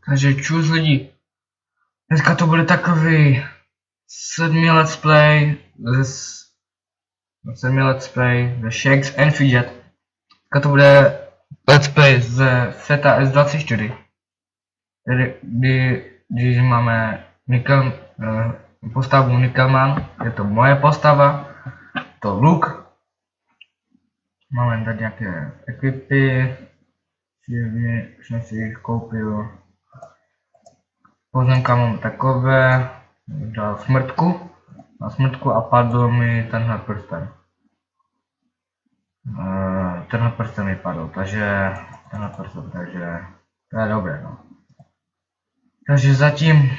Takže čus lidi. Dneska to bude takový 7 let's play ze Shakes and Fidget. Dneska to bude let's play ze seta S24. Tedy když máme postavu Nickelman, je to moje postava, to Luke. Máme tady nějaké ekvipy, už jsem si jich koupil. Pozemka mám takové, dal smrtku a padl mi tenhle prsten. Tenhle prsten mi padl, takže to je dobré, no. Takže zatím,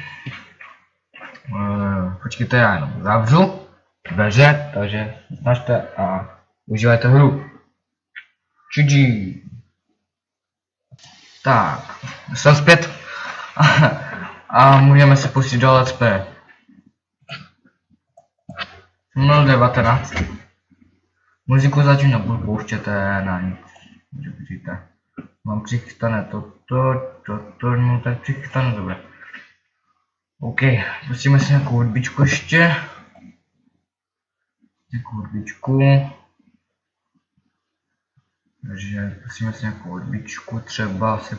počkejte, já jenom zavřu dveře, takže snažte a užívajte hru. Čudí. Tak, jsem zpět. A můžeme se pustit do let's play. 019. Muziku zatím nebudu pouštět, to je na nic. Vidíte. Mám přichystané toto, no tak přichystané, dobré. OK, pustíme si nějakou hudbičku ještě. Nějakou hudbičku. Takže pustíme si nějakou hudbičku, třeba si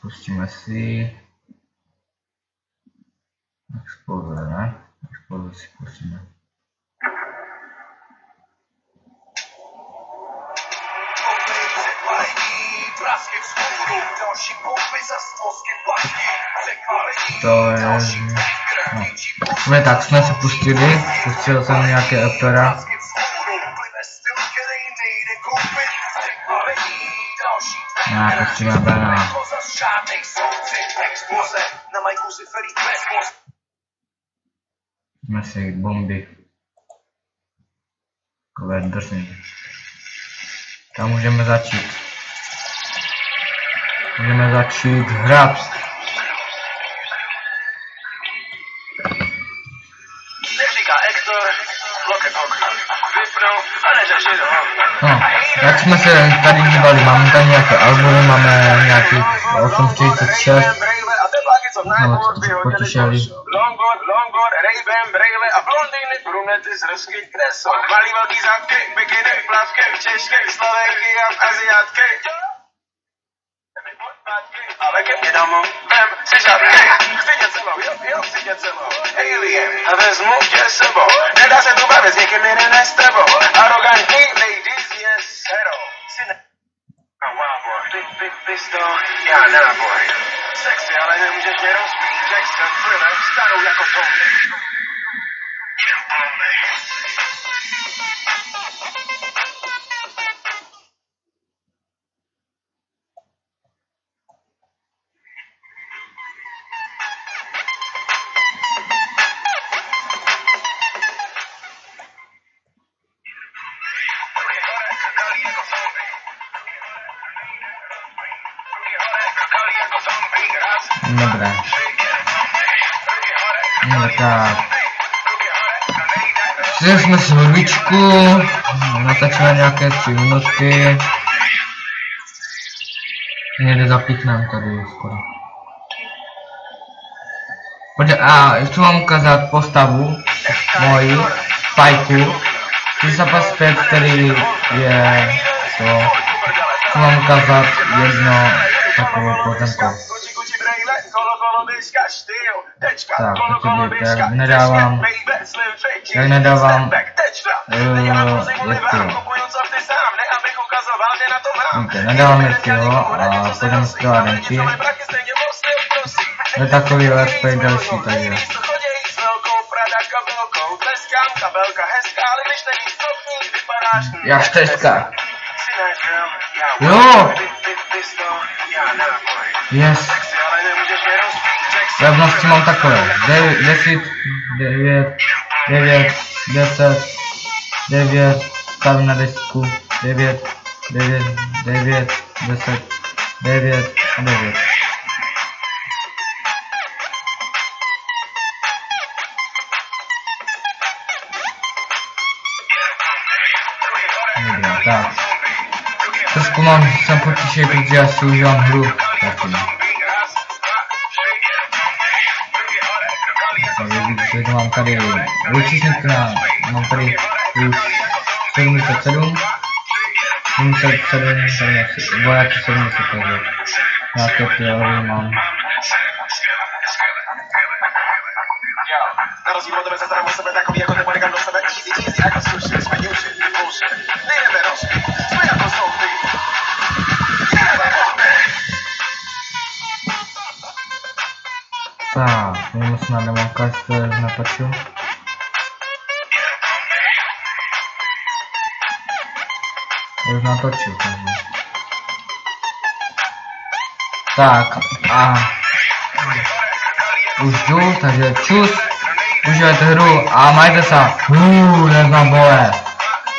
pustíme si Explorer, ne? Explorer si pustíme. To je... No. Tak jsme se pustili, pustil jsem nějaké opera. Pustíme Bena. Pustíme si bomby. Takové drsný. Tam můžeme začít. Můžeme začít hrát. No, jak jsme se tady dívali, máme tady nějaké albumy, máme nějakých 846. No, co se potěšili. Ale ke mně domů, vem si žádný, chci tě celou, jo, chci tě celou, alien, a vezmu tě sebou, nedá se tu bavit s někým jiným než s tebou, arrogantní ladies, yes, hero, si ne... A wow boy, bys to, já náboj, sexy, ale nemůžeš mě rozbít, řekl jsem thriller, starou jako zombie. Dobré. No tak. Přijeli jsme si hudbičku, natačíme nějaké 3 minutky. Někde zapíkneme tady skoro. Pojď, a chci vám ukázat postavu moji, Spajku. Přísapa zpět, který je to. Chci vám ukázat jedno takové pozemko. Tak, počkejte, jak nedávám nedávám jetkyho a půjdeme z toho denky. To je takový let's play další, takže. Jak štěstka. Jo! Yes. Pevnosti mám takové 10, 9, 10, 9, stavím na desku, 9, 10, 9 a 9. trošku jsem potišej, protože já si užívám hru. Taky. Takže vidíte, že mám tady ročíšník, mám tady už 77, 77, tady vojáky 70, takže nějaké teorie mám. Na rozdíl od tebe se starám o sebe takový, jako neponechám do sebe. Easy, easy, jako slušně, jsme usually bullshit. Nejeme rozpít, jsme jako zombie. Tak, my musíme na ukázat, co natočil. Už natočil, takže. Tak, a už jdu, takže čus, užijete hru a majte se. Neznám bolet.